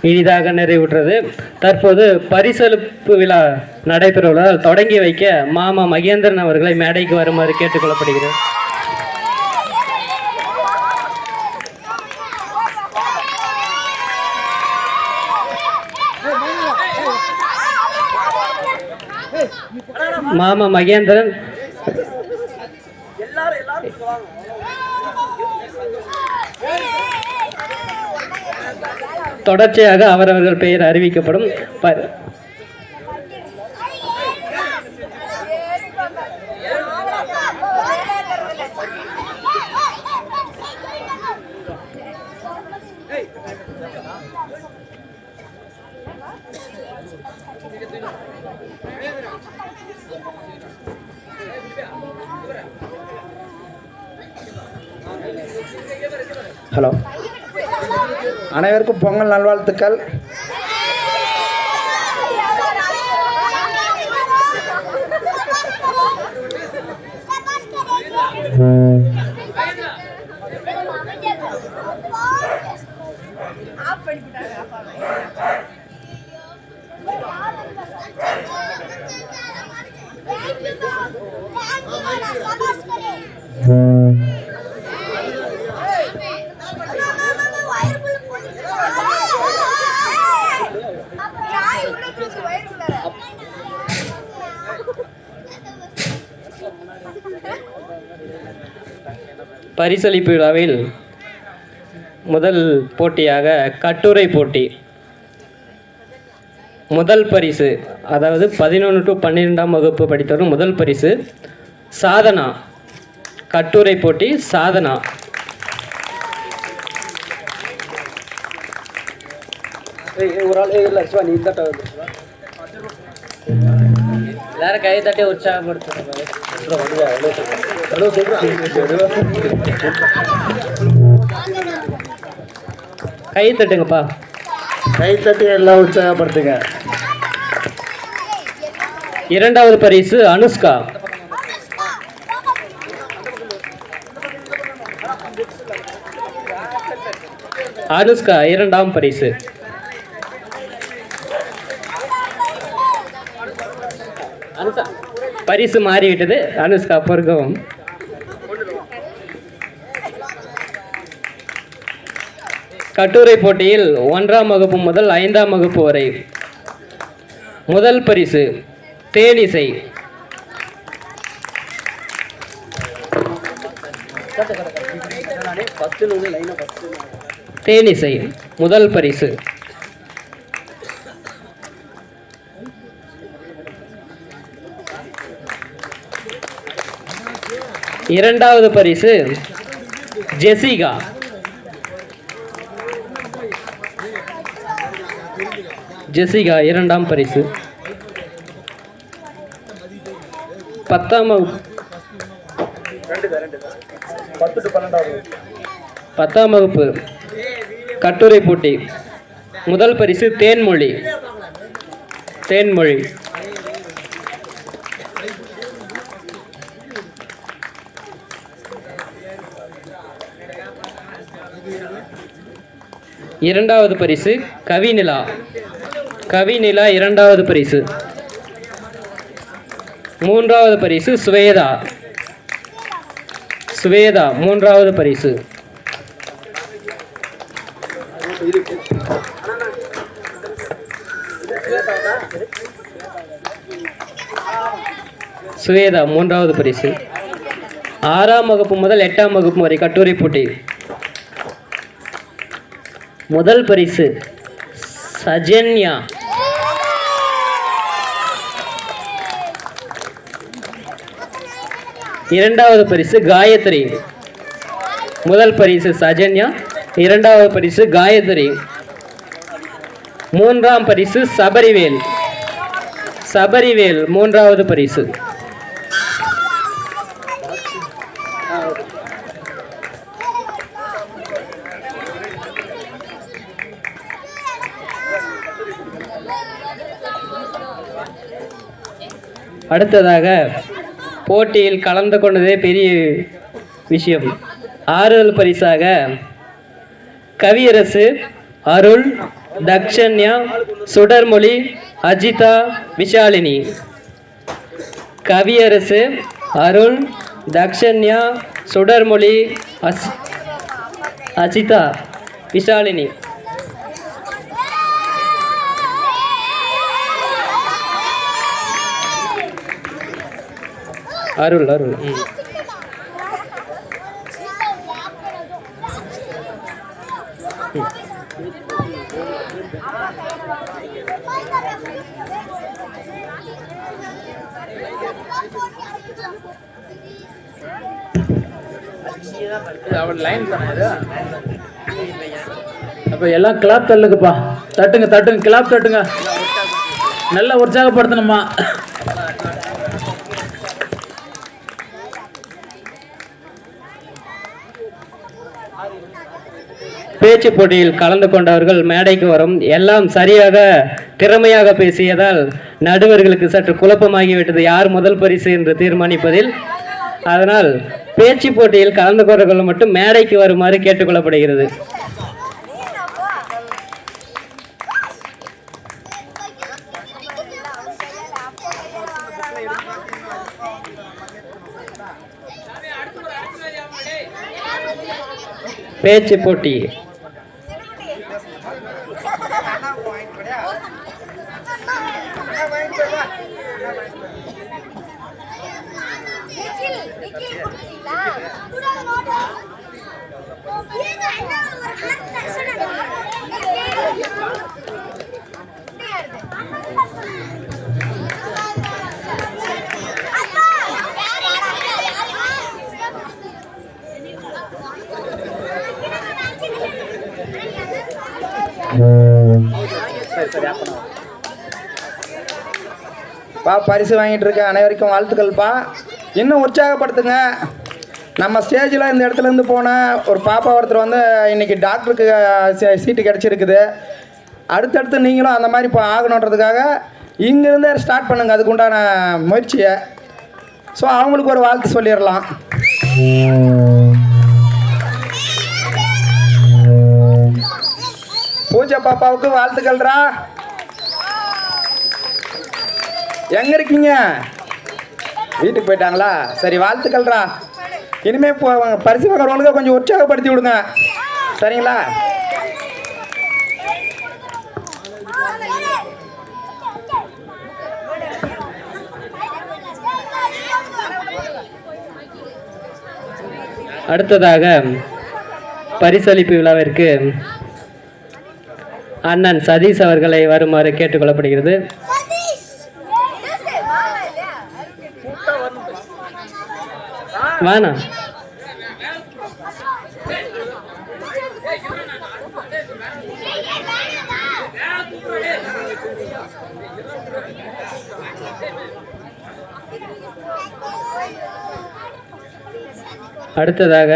இனிதாக நிறைவுற்றது. தற்போது பரிசளிப்பு விழா நடைபெறுவதால் தொடங்கி வைக்க மாமா மகேந்திரன் அவர்களை மேடைக்கு வருமாறு கேட்டுக்கொள்ளப்படுகிறேன். மாமா மகேந்திரன் தொடர்ச்சியாக அவரவர்கள் பெயர் அறிவிக்கப்படும். ஹலோ, அனைவருக்கும் பொங்கல் நல்வாழ்த்துக்கள். பரிசளிப்பு விழாவில் முதல் போட்டியாக கட்டுரை போட்டி. முதல் பரிசு, அதாவது 11 to 12ஆம் வகுப்பு படித்தவரும் முதல் பரிசு சாதனா. கட்டுரை போட்டி சாதனா. எல்லாரும் கை தட்டி உற்சாகப்படுத்துங்க. கை தட்டுங்கப்பா, கை தட்டி எல்லாம் உற்சாகப்படுத்துங்க. இரண்டாவது பரிசு அனுஷ்கா. அனுஷ்கா இரண்டாம் பரிசு. பரிசு மாறிவிட்டது. அனுஷ்கா பொறுக்கவும். கட்டுரை போட்டியில் 1ஆம் வகுப்பு முதல் 5ஆம் வகுப்பு வரை. முதல் பரிசு தேனிசை. தேனிசை முதல் பரிசு. இரண்டாவது பரிசு ஜெசிகா. ஜெசிகா இரண்டாம் பரிசு. 10ஆம் வகுப்பு கட்டுரை போட்டி. முதல் பரிசு தேன்மொழி. தேன்மொழி. இரண்டாவது பரிசு கவிநிலா. கவிநிலா இரண்டாவது பரிசு. மூன்றாவது பரிசு சுவேதா. சுவேதா மூன்றாவது பரிசு. சுவேதா மூன்றாவது பரிசு. 6ஆம் வகுப்பு முதல் 8ஆம் வகுப்பு வரை கட்டுரை போட்டி. முதல் பரிசு சஜன்யா. இரண்டாவது பரிசு காயத்ரி. முதல் பரிசு சஜன்யா, இரண்டாவது பரிசு காயத்ரி. மூன்றாம் பரிசு சபரிவேல். சபரிவேல் மூன்றாவது பரிசு. அடுத்ததாக போட்டியில் கலந்து கொண்டதே பெரிய விஷயம். ஆறுதல் பரிசாக கவியரசு, அருள், தக்ஷன்யா, சுடர்மொழி, அஜிதா, விஷாலினி. கவியரசு, அருண், தக்ஷன்யா, சுடர்மொழி, அஜிதா, விஷாலினி. அருள் அருள். அப்போ எல்லாம் கிளாப் தள்ளுக்குப்பா, தட்டுங்க தட்டுங்க, கிளாப் தட்டுங்க, நல்லா உற்சாகப்படுத்தணுமா. பேச்சு போட்டியில் கலந்து கொண்டவர்கள் மேடைக்கு வரும். எல்லாம் சரியாக திறமையாக பேசியதால் நடுவர்களுக்கு சற்று குழப்பமாகிவிட்டது யார் முதல் பரிசு என்று தீர்மானிப்பதில். அதனால் பேச்சு போட்டியில் கலந்து கொண்டவர்கள் மட்டும் மேடைக்கு வருமாறு கேட்டுக்கொள்ளப்படுகிறது. பேச்சு போட்டி. பரிசு வாங்கிட்டு இருக்க அனைவருக்கும் வாழ்த்துக்கள்ப்பா. இன்னும் உற்சாகப்படுத்துங்க. நம்ம ஸ்டேஜில் இந்த இடத்துலேருந்து போன ஒரு பாப்பா ஒருத்தர் வந்து இன்றைக்கி டாக்டருக்கு சீட்டு கிடச்சிருக்குது. அடுத்தடுத்து நீங்களும் அந்த மாதிரி இப்போ ஆகணுன்றதுக்காக இங்கேருந்தே ஸ்டார்ட் பண்ணுங்கள் அதுக்குண்டான முயற்சியை. ஸோ அவங்களுக்கு ஒரு வாழ்த்து சொல்லிடலாம். பூஜா பாப்பாவுக்கு வாழ்த்துக்கள்ரா. எங்கே இருக்கீங்க? வீட்டுக்கு போயிட்டாங்களா? சரி, வாழ்த்துக்கள்ரா. இனிமேல் பரிசு வாங்குறவங்களுக்கு கொஞ்சம் உற்சாகப்படுத்தி விடுங்க, சரிங்களா? அடுத்ததாக பரிசளிப்பு விழாவிற்கு அண்ணன் சதீஷ் அவர்களை வருமாறு கேட்டுக்கொள்ளப்படுகிறது. வானா அடுத்ததாக